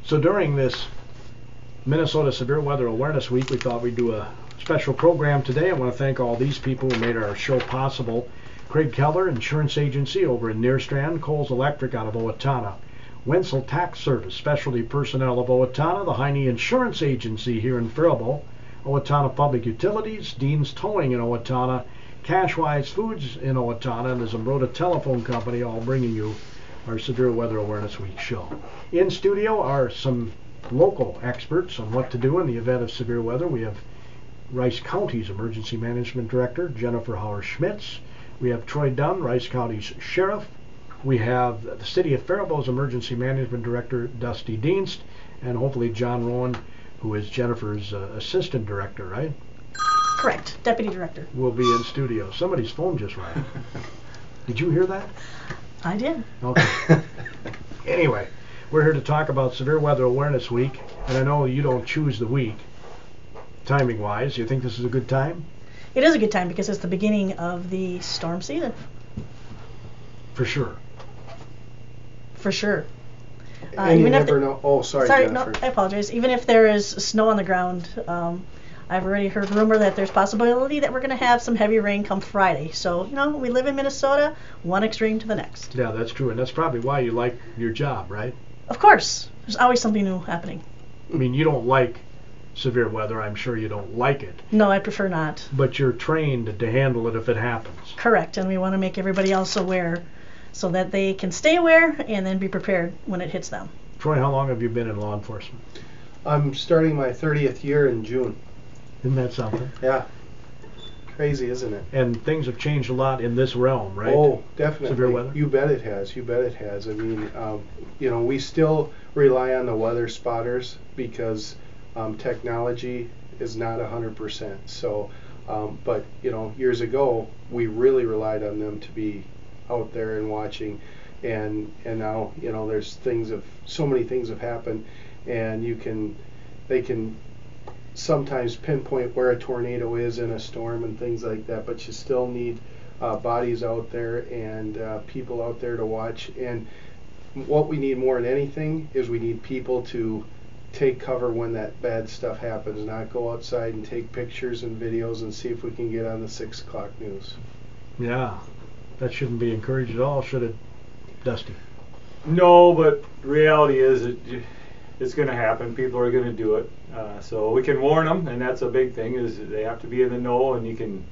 So during this Minnesota Severe Weather Awareness Week, we thought we'd do a special program today. I want to thank all these people who made our show possible. Craig Keller, Insurance Agency over in Nearstrand, Coles Electric out of Owatonna, Wenzel Tax Service, Specialty Personnel of Owatonna, the Heine Insurance Agency here in Faribault, Owatonna Public Utilities, Dean's Towing in Owatonna, Cashwise Foods in Owatonna, and the Zumbrota Telephone Company, all bringing you our Severe Weather Awareness Week show. In studio are some local experts on what to do in the event of severe weather. We have Rice County's Emergency Management Director, Jennifer Hauer-Schmitz. We have Troy Dunn, Rice County's Sheriff. We have the City of Faribault's Emergency Management Director, Dusty Dienst, and hopefully John Rowan, who is Jennifer's Assistant Director, right? Correct, Deputy Director. Will be in studio. Somebody's phone just rang. Did you hear that? I did. Okay. Anyway, we're here to talk about Severe Weather Awareness Week, and I know you don't choose the week, timing-wise. You think this is a good time? It is a good time because it's the beginning of the storm season. For sure. For sure. And you never know. Oh, sorry, Jennifer. No, I apologize. Even if there is snow on the ground, I've already heard rumor that there's possibility that we're going to have some heavy rain come Friday. So, you know, we live in Minnesota, one extreme to the next. Yeah, that's true. And that's probably why you like your job, right? Of course. There's always something new happening. I mean, you don't like severe weather. I'm sure you don't like it. No, I prefer not. But you're trained to handle it if it happens. Correct. And we want to make everybody else aware so that they can stay aware and then be prepared when it hits them. Troy, how long have you been in law enforcement? I'm starting my 30th year in June. Isn't that something? Yeah. Crazy, isn't it? And things have changed a lot in this realm, right? Oh, definitely. Severe weather? You bet it has. You bet it has. I mean, you know, we still rely on the weather spotters because technology is not 100%. So, but, you know, years ago, we really relied on them to be out there and watching. And now, you know, so many things have happened, and they can sometimes pinpoint where a tornado is in a storm and things like that, but you still need bodies out there and people out there to watch. And what we need more than anything is we need people to take cover when that bad stuff happens, not go outside and take pictures and videos and see if we can get on the 6 o'clock news. Yeah, that shouldn't be encouraged at all, should it, Dusty? No, but reality is it's going to happen. People are going to do it. So we can warn them, and that's a big thing, is they have to be in the know, and you can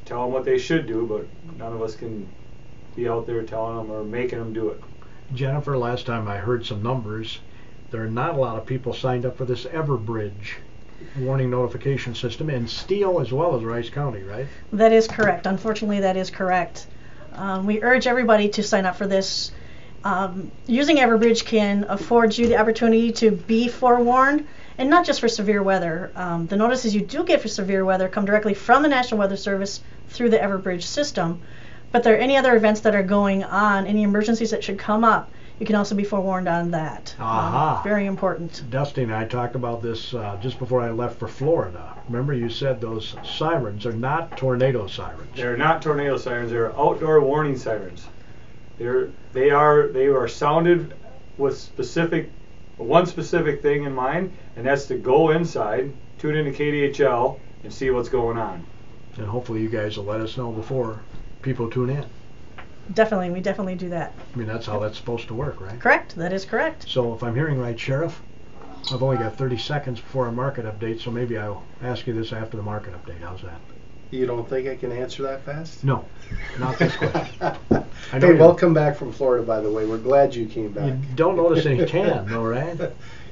tell them what they should do, but none of us can be out there telling them or making them do it. Jennifer, last time I heard some numbers, there are not a lot of people signed up for this Everbridge warning notification system, and Steele as well as Rice County, right? That is correct. Unfortunately, that is correct. We urge everybody to sign up for this. Using Everbridge can afford you the opportunity to be forewarned, and not just for severe weather. The notices you do get for severe weather come directly from the National Weather Service through the Everbridge system. But there are any other events that are going on, any emergencies that should come up, you can also be forewarned on that. Very important. Dusty and I talked about this just before I left for Florida. Remember, you said those sirens are not tornado sirens. They're not tornado sirens. They're outdoor warning sirens. They are sounded with one specific thing in mind, and that's to go inside, tune into KDHL, and see what's going on. And hopefully you guys will let us know before people tune in. Definitely, we definitely do that. I mean, that's how that's supposed to work, right? Correct, that is correct. So if I'm hearing right, Sheriff, I've only got 30 seconds before our market update, so maybe I'll ask you this after the market update. How's that? You don't think I can answer that fast? No, not this question. Hey, welcome back from Florida, by the way. We're glad you came back. You don't notice any tan, though, right?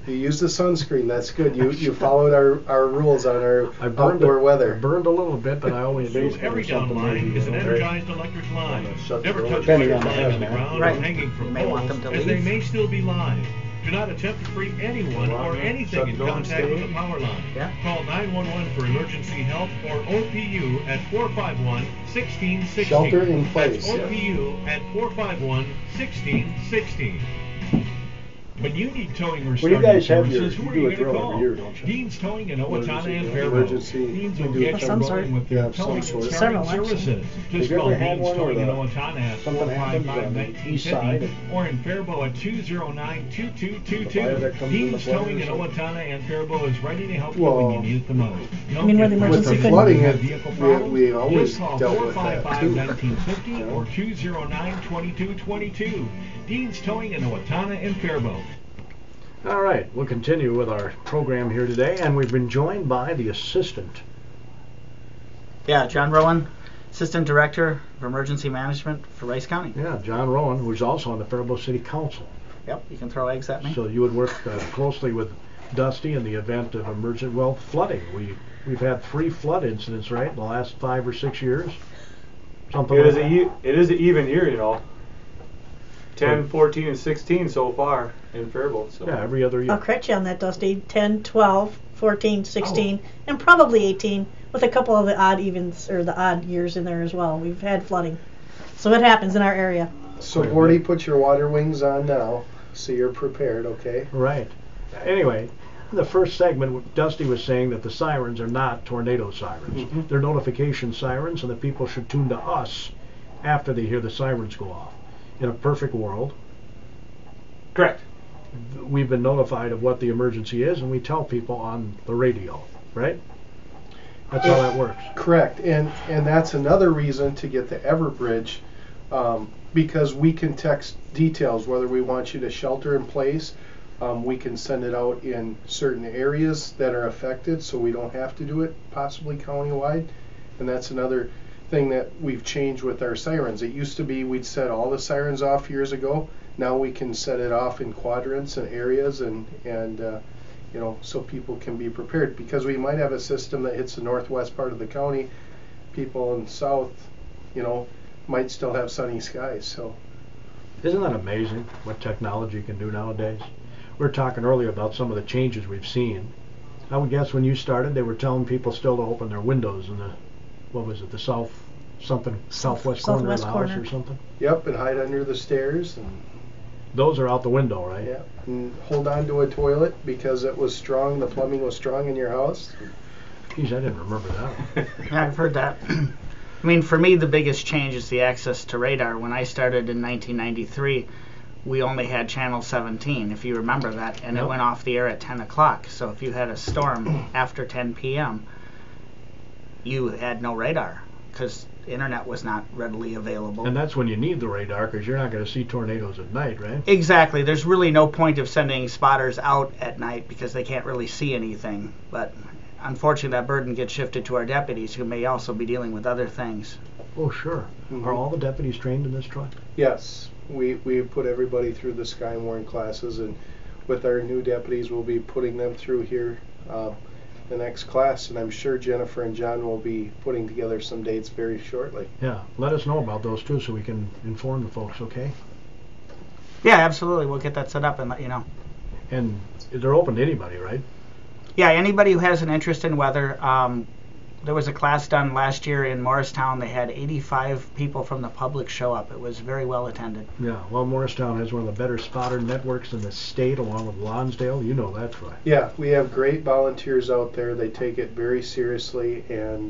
You used the sunscreen. That's good. You folled our rules on our outdoor weather. I burned a little bit, but I always So every down line is an energized electric line. Never touch Depending electric on the lines head, on the man. ground Right. or hanging from You may want poles, them to as they leave. may still be live. Do not attempt to free anyone or anything in contact with the power line. Yeah. Call 911 for emergency help or OPU at 451-1616. Shelter in place. That's OPU at 451-1616. But you need towing or Well, you starting guys have services. your, Who you are do you a going to drill call? every year, don't you? Dean's Towing in Owatonna Emergency, and yeah. Faribault. Emergency, Dean's we will do get you some sort. rolling with Yeah, their some towing sort. and starting Several, actually. services. Have Just you call ever had Dean's one where Towing in the- Owatonna at something happens on the east side 455-1950 or in Faribault at The fire 209-2222. that comes in the Dean's flood or Towing in something? Owatonna and Faribault is ready to help you Well, when you need it the most. I mean, where the with emergency the could- flooding, vehicle we problems, always just call dealt with that too. 455-1950 or 209-2222. Dean's Towing in Owatonna and Faribault. All right, we'll continue with our program here today, and we've been joined by the assistant. Yeah, John Rowan, Assistant Director of Emergency Management for Rice County. Yeah, John Rowan, who's also on the Faribault City Council. Yep, you can throw eggs at me. So you would work closely with Dusty in the event of flooding. We've had 3 flood incidents, right, in the last 5 or 6 years? Something It like is that. it is an even year, you know. 10, 14, and 16 so far in Faribault. So. Yeah, every other year. I'll correct you on that, Dusty. 10, 12, 14, 16, and probably 18, with a couple of the odd evens or the odd years in there as well. We've had flooding, so it happens in our area. So Gordy, put your water wings on now, so you're prepared, okay? Right. Anyway, the first segment, Dusty was saying that the sirens are not tornado sirens. Mhm. They're notification sirens, and the people should tune to us after they hear the sirens go off. In a perfect world, Correct. we've been notified of what the emergency is, and we tell people on the radio, right? That's how that works. Correct, and that's another reason to get the Everbridge, because we can text details, whether we want you to shelter in place. We can send it out in certain areas that are affected, so we don't have to do it possibly countywide. And that's another thing that we've changed with our sirens. It used to be we'd set all the sirens off years ago. Now we can set it off in quadrants and areas, and you know, so people can be prepared, because we might have a system that hits the northwest part of the county. People in the south, you know, might still have sunny skies. So Isn't that amazing what technology can do nowadays? We were talking earlier about some of the changes we've seen. I would guess when you started, they were telling people still to open their windows in the, what was it, the southwest corner of the house corner. or something? yep, and hide under the stairs, and Those are out the window, right? yeah, and hold on to a toilet because it was strong. The plumbing was strong in your house. Geez, I didn't remember that. Yeah, I've heard that. I mean, for me, the biggest change is the access to radar. When I started in 1993, we only had channel 17, if you remember that, and Yep. it went off the air at 10 o'clock. So if you had a storm after 10 p.m., you had no radar because internet was not readily available. And that's when you need the radar, because you're not going to see tornadoes at night, right? Exactly. There's really no point of sending spotters out at night because they can't really see anything. But unfortunately, that burden gets shifted to our deputies, who may also be dealing with other things. Oh, sure. Mhm. Are all the deputies trained in this truck? Yes, we put everybody through the Skywarn classes, and with our new deputies, we'll be putting them through here the next class, and I'm sure Jennifer and John will be putting together some dates very shortly. Yeah. Let us know about those too, so we can inform the folks, okay? Yeah, absolutely. We'll get that set up and let you know. And they're open to anybody, right? Yeah, anybody who has an interest in weather. There was a class done last year in Morristown. They had 85 people from the public show up. It was very well attended. Yeah. Well, Morristown has one of the better spotter networks in the state, along with Lonsdale. You know that's right. Yeah, we have great volunteers out there. They take it very seriously, and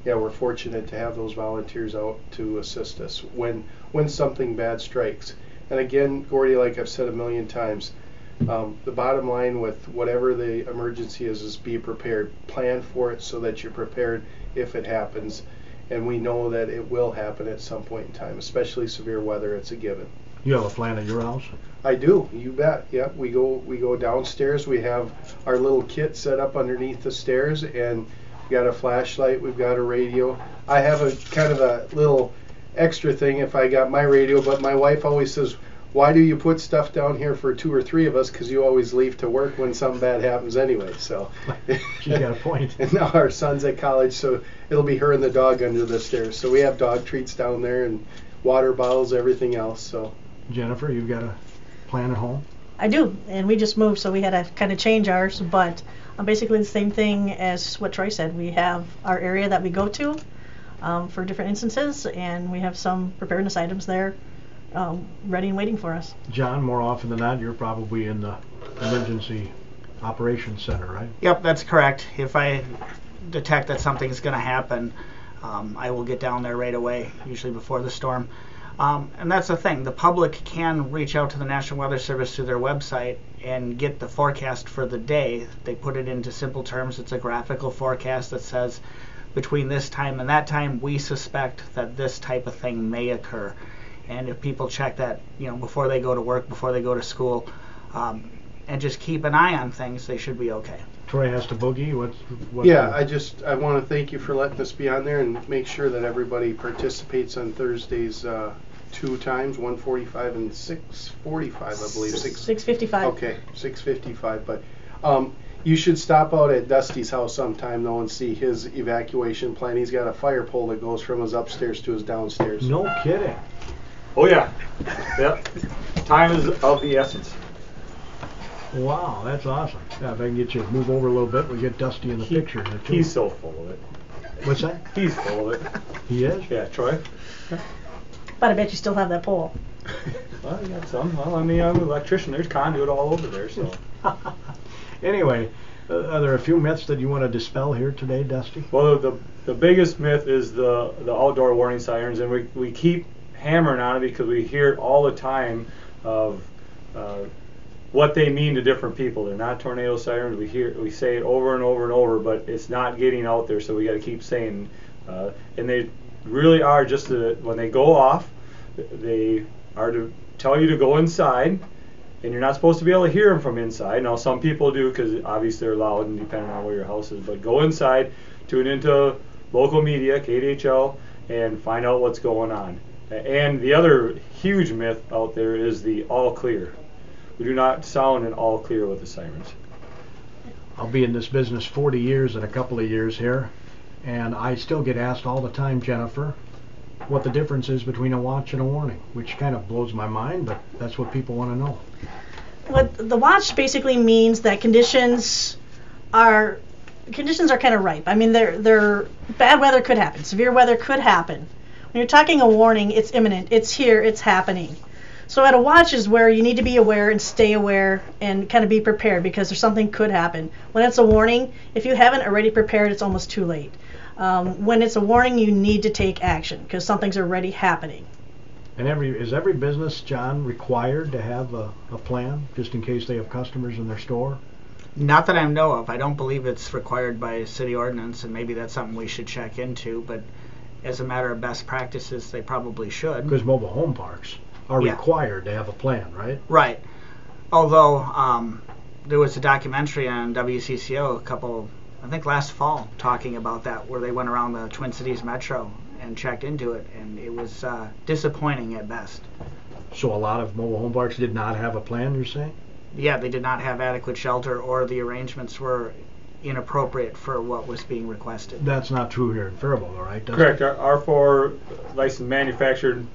yeah, we're fortunate to have those volunteers out to assist us when something bad strikes. And again, Gordy, like I've said a million times, the bottom line with whatever the emergency is be prepared. Plan for it so that you're prepared if it happens. And we know that it will happen at some point in time, especially severe weather. It's a given. You have a plan at your house? I do, you bet. Yep, we go downstairs. We have our little kit set up underneath the stairs, and we got a flashlight. We've got a radio. I have a kind of a little extra thing if I got my radio, but my wife always says, "Why do you put stuff down here for 2 or 3 of us? Because you always leave to work when something bad happens anyway." So She's got a point. And now our son's at college, so it'll be her and the dog under the stairs. So we have dog treats down there and water bottles, everything else. So Jennifer, you've got a plan at home? I do, and we just moved, so we had to kind of change ours, but basically the same thing as what Troy said. We have our area that we go to for different instances, and we have some preparedness items there ready and waiting for us. John, more often than not, you're probably in the emergency operations center, right? Yep, that's correct. If I detect that something's going to happen, I will get down there right away, usually before the storm. And that's the thing. The public can reach out to the National Weather Service through their website and get the forecast for the day. They put it into simple terms. It's a graphical forecast that says between this time and that time, we suspect that this type of thing may occur. And if people check that, before they go to work, before they go to school, and just keep an eye on things, they should be okay. Troy has to boogie. What Yeah, I want to thank you for letting us be on there and make sure that everybody participates on Thursdays 2 times, 1:45 and 6:45, I believe. 6:55. Okay, 6:55. But you should stop out at Dusty's house sometime though and see his evacuation plan. He's got a fire pole that goes from his upstairs to his downstairs. No kidding. Oh yeah. Yep. Time is of the essence. Wow, that's awesome. Yeah, if I can get you to move over a little bit, we'll get Dusty in the picture there too. He's so full of it. What's that? He's full of it. He is? Yeah, Troy. But I bet you still have that pole. Well, you got some. Well, I mean, I'm an electrician. There's conduit all over there, so. Anyway, are there a few myths that you want to dispel here today, Dusty? Well, the biggest myth is the outdoor warning sirens, and we keep hammering on it because we hear it all the time of what they mean to different people. They're not tornado sirens. We say it over and over and over, but it's not getting out there, so we got to keep saying. And they really are just when they go off, they are to tell you to go inside, and you're not supposed to be able to hear them from inside. Now some people do because obviously they're loud and depending on where your house is. But go inside, tune into local media, KDHL, and find out what's going on. And the other huge myth out there is the all clear. We do not sound an all clear with the sirens. I'll be in this business 40 years in a couple of years here, and I still get asked all the time, Jennifer, what the difference is between a watch and a warning, which kind of blows my mind, but that's what people want to know. What the watch basically means that conditions are kind of ripe. I mean, they're bad weather could happen, severe weather could happen. When you're talking a warning, it's imminent, it's here, it's happening. So at a watch is where you need to be aware and stay aware and kind of be prepared because there's something could happen. When it's a warning, if you haven't already prepared, it's almost too late. When it's a warning, you need to take action because something's already happening. And is every business, John, required to have a plan just in case they have customers in their store? Not that I know of. I don't believe it's required by city ordinance, and maybe that's something we should check into, but as a matter of best practices, they probably should. Because mobile home parks are required to have a plan, right? Right. Although there was a documentary on WCCO I think last fall, talking about that, where they went around the Twin Cities Metro and checked into it, and it was disappointing at best. So a lot of mobile home parks did not have a plan, you're saying? Yeah, they did not have adequate shelter, or the arrangements were inappropriate for what was being requested. That's not true here in Faribault, all right? Correct. Our 4 licensed manufactured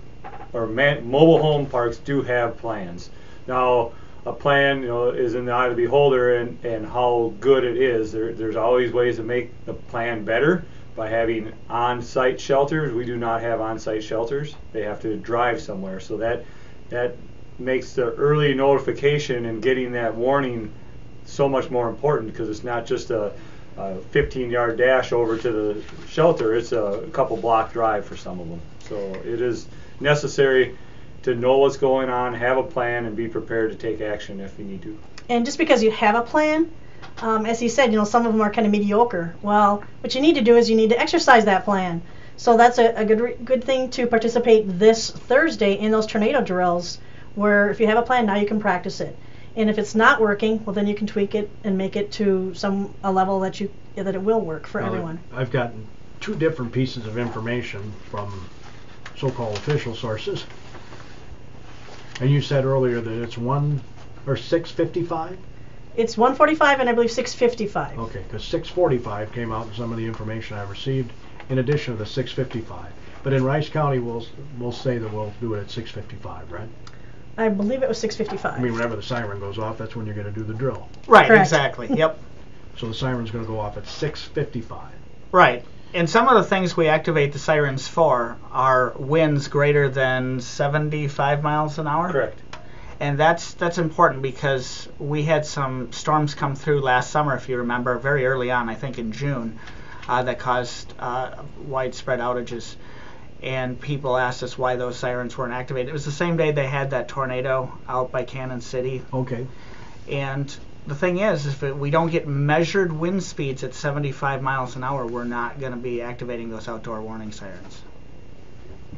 or mobile home parks do have plans. Now, a plan, is in the eye of the beholder, and how good it is. There's always ways to make the plan better by having on-site shelters. We do not have on-site shelters. They have to drive somewhere, so that makes the early notification and getting that warning so much more important, because it's not just a 15-yard dash over to the shelter. It's a couple block drive for some of them. So it is necessary to know what's going on, have a plan, and be prepared to take action if you need to. And just because you have a plan, as he said, some of them are kind of mediocre. Well, what you need to do is you need to exercise that plan. So that's a good thing to participate this Thursday in those tornado drills, where if you have a plan, now you can practice it. And if it's not working, well, then you can tweak it and make it to a level that it will work for everyone. I've gotten 2 different pieces of information from so-called official sources. And you said earlier that it's 6:55? It's 1:45 and I believe 6:55. Okay, because 6:45 came out in some of the information I received, in addition to the 6:55. But in Rice County, we'll say that we'll do it at 6:55, right? I believe it was 6:55. I mean, whenever the siren goes off, that's when you're going to do the drill. Right, Correct. Exactly. Yep. So the siren's going to go off at 6:55. Right. And some of the things we activate the sirens for are winds greater than 75 miles an hour. Correct. And that's important because we had some storms come through last summer, if you remember, very early on, I think in June, that caused widespread outages. And people asked us why those sirens weren't activated. It was the same day they had that tornado out by Cannon City. Okay. And the thing is, if we don't get measured wind speeds at 75 miles an hour, we're not going to be activating those outdoor warning sirens.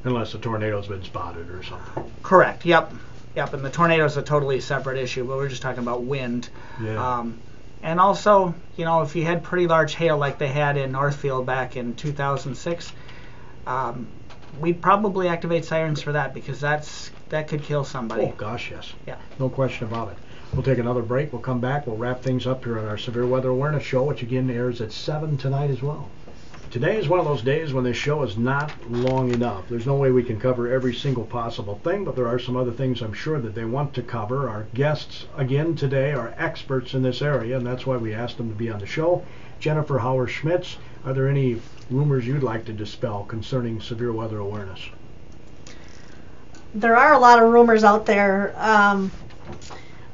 Unless the tornado's been spotted or something. Correct. Yep. And the tornado is a totally separate issue, but we're just talking about wind. Yeah. And also, if you had pretty large hail like they had in Northfield back in 2006, we'd probably activate sirens for that because that could kill somebody. Oh gosh, yes. Yeah. No question about it. We'll take another break. We'll come back. We'll wrap things up here on our Severe Weather Awareness Show, which again airs at 7 tonight as well. Today is one of those days when this show is not long enough. There's no way we can cover every single possible thing, but there are some other things I'm sure that they want to cover. Our guests, again today, are experts in this area, and that's why we asked them to be on the show. Jennifer Hauer-Schmitz, are there any rumors you'd like to dispel concerning severe weather awareness? There are a lot of rumors out there,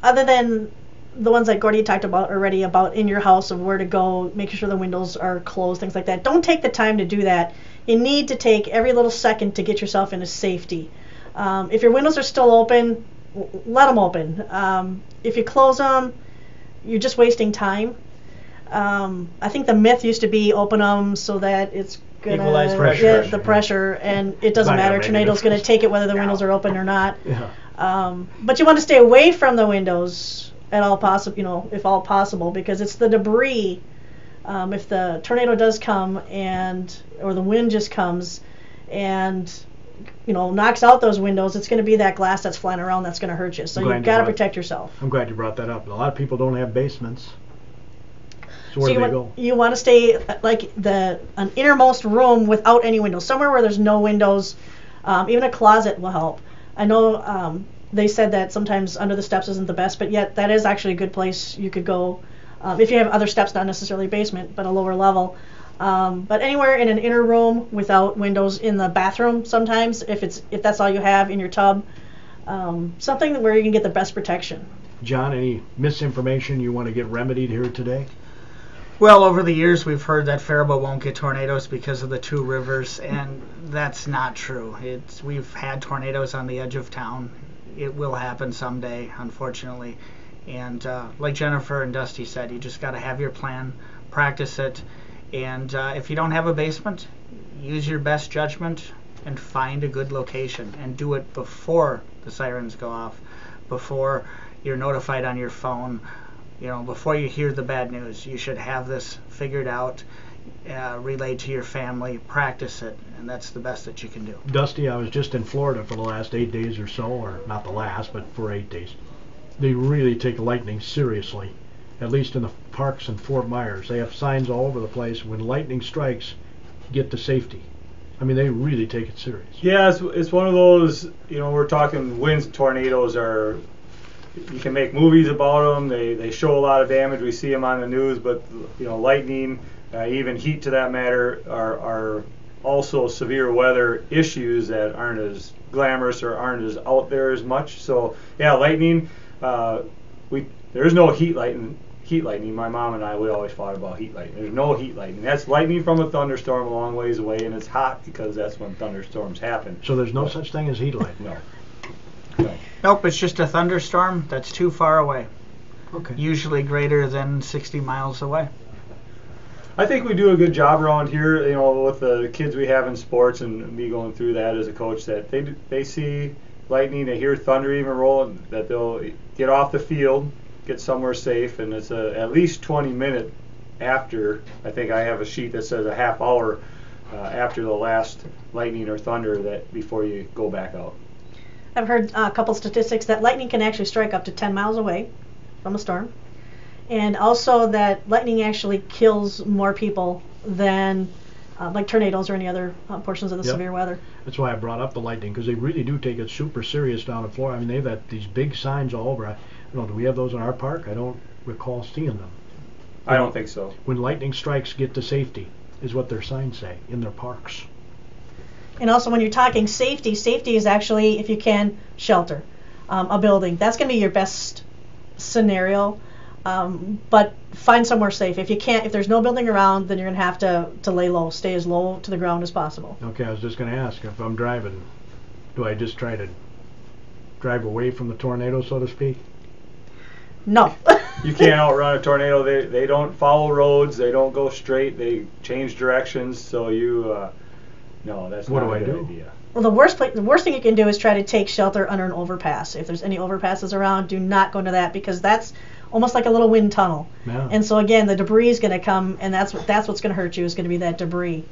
other than the ones that Gordy talked about already about in your house of where to go, making sure the windows are closed, things like that. Don't take the time to do that. You need to take every little second to get yourself into safety. If your windows are still open, let them open. If you close them, you're just wasting time. I think the myth used to be open them so that it's going Equalize to get the pressure, and it doesn't matter. Tornado's going to take it whether the windows are open or not. Yeah. But you want to stay away from the windows at all possible, if all possible, because it's the debris. If the tornado does come or the wind just comes and knocks out those windows, it's going to be that glass that's flying around that's going to hurt you. So you've got to protect yourself. I'm glad you brought that up. A lot of people don't have basements. So where do they go? You want to stay like an innermost room without any windows, somewhere where there's no windows. Even a closet will help. I know they said that sometimes under the steps isn't the best, but yet that is actually a good place you could go if you have other steps, not necessarily basement, but a lower level. But anywhere in an inner room without windows, in the bathroom sometimes, if that's all you have, in your tub, something where you can get the best protection. John, any misinformation you want to get remedied here today? Well, over the years we've heard that Faribault won't get tornadoes because of the two rivers, and that's not true. We've had tornadoes on the edge of town. It will happen someday, unfortunately. And like Jennifer and Dusty said, you just got to have your plan, practice it, and if you don't have a basement, use your best judgment and find a good location, and do it before the sirens go off, before you're notified on your phone. Before you hear the bad news. You should have this figured out, relayed to your family, practice it, and that's the best that you can do. Dusty, I was just in Florida for the last 8 days or so, or not the last, but for 8 days. They really take lightning seriously, at least in the parks in Fort Myers. They have signs all over the place. When lightning strikes, get to safety. I mean, they really take it serious. Yeah, it's one of those, we're talking winds, tornadoes are, you can make movies about them. They show a lot of damage. We see them on the news, but lightning, even heat to that matter, are also severe weather issues that aren't as glamorous or aren't as out there as much. So yeah, lightning. There's no heat lightning. My mom and we always fought about heat lightning. There's no heat lightning. That's lightning from a thunderstorm a long ways away, and it's hot because that's when thunderstorms happen. So there's no such thing as heat lightning? No. Nope, it's just a thunderstorm that's too far away. Okay. Usually greater than 60 miles away. I think we do a good job around here, with the kids we have in sports, and me going through that as a coach, that they see lightning, they hear thunder even rolling, that they'll get off the field, get somewhere safe, and it's at least 20 minutes after. I think I have a sheet that says a half hour after the last lightning or thunder that before you go back out. I've heard a couple statistics that lightning can actually strike up to 10 miles away from a storm, and also that lightning actually kills more people than like tornadoes or any other portions of the severe weather. That's why I brought up the lightning, because they really do take it super serious down in Florida. I mean, they've got these big signs all over. I don't know, do we have those in our park? I don't recall seeing them. I don't think so. When lightning strikes, get to safety. is what their signs say in their parks. And also, when you're talking safety, safety is actually, if you can, shelter. A building. That's going to be your best scenario. But find somewhere safe. If you can't, if there's no building around, then you're going to have to lay low, stay as low to the ground as possible. Okay, I was just going to ask, if I'm driving, do I just try to drive away from the tornado, so to speak? No. You can't outrun a tornado. They don't follow roads. They don't go straight. They change directions. So you, no, that's what not do a I good do? idea. Well, the worst thing you can do is try to take shelter under an overpass. If there's any overpasses around, do not go into that, because that's almost like a little wind tunnel. Yeah. And so again, the debris is going to come, and that's what's going to hurt you, is going to be that debris.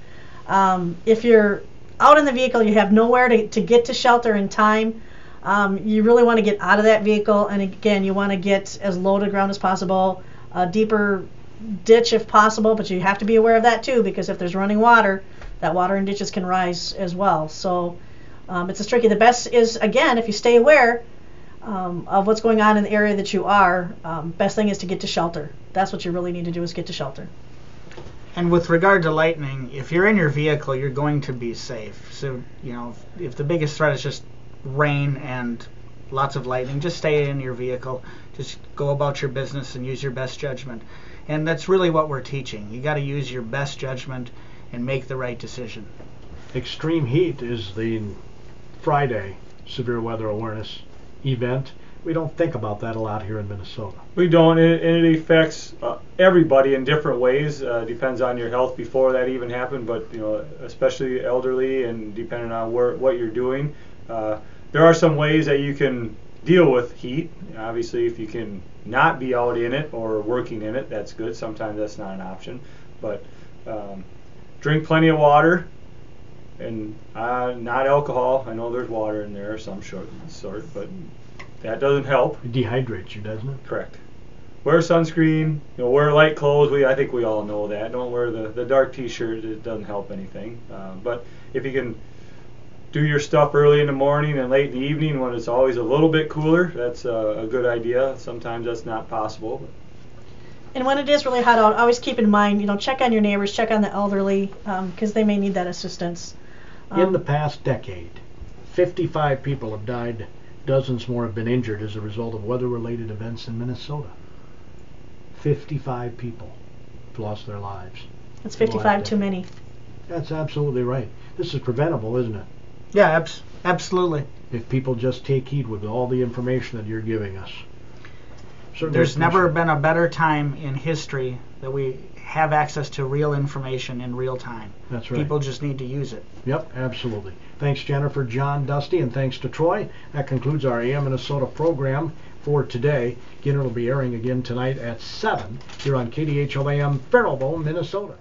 If you're out in the vehicle, you have nowhere to get to shelter in time. You really want to get out of that vehicle, and again, you want to get as low to the ground as possible, a deeper ditch if possible, but you have to be aware of that too, because if there's running water, that water in ditches can rise as well. So it's as tricky. The best is, again, if you stay aware of what's going on in the area that you are, best thing is to get to shelter. That's what you really need to do, is get to shelter. And with regard to lightning, if you're in your vehicle, you're going to be safe. So, you know, if the biggest threat is just rain and lots of lightning, just stay in your vehicle. Just go about your business and use your best judgment. And that's really what we're teaching. You got to use your best judgment and make the right decision. Extreme heat is the Friday severe weather awareness event. We don't think about that a lot here in Minnesota. We don't, and it affects everybody in different ways. Depends on your health before that even happened, but you know, especially elderly, and depending on what you're doing. There are some ways that you can deal with heat. Obviously, if you can not be out in it or working in it, that's good. Sometimes that's not an option, but drink plenty of water, and not alcohol. I know there's water in there of some sort, but that doesn't help. It dehydrates you, doesn't it? Correct. Wear sunscreen. You know, wear light clothes. I think we all know that. Don't wear the dark T-shirt. It doesn't help anything. But if you can do your stuff early in the morning and late in the evening when it's always a little bit cooler, that's a good idea. Sometimes that's not possible. And when it is really hot out, always keep in mind, you know, check on your neighbors, check on the elderly, because they may need that assistance. In the past decade, 55 people have died. Dozens more have been injured as a result of weather-related events in Minnesota. 55 people have lost their lives. That's 55 too many. That's absolutely right. This is preventable, isn't it? Yeah, absolutely. If people just take heed with all the information that you're giving us. Certainly. There's never been a better time in history that we have access to real information in real time. That's right. People just need to use it. Yep, absolutely. Thanks, Jennifer, John, Dusty, and thanks to Troy. That concludes our AM Minnesota program for today. Again, it'll be airing again tonight at 7 here on KDHLAM, Faribault, Minnesota.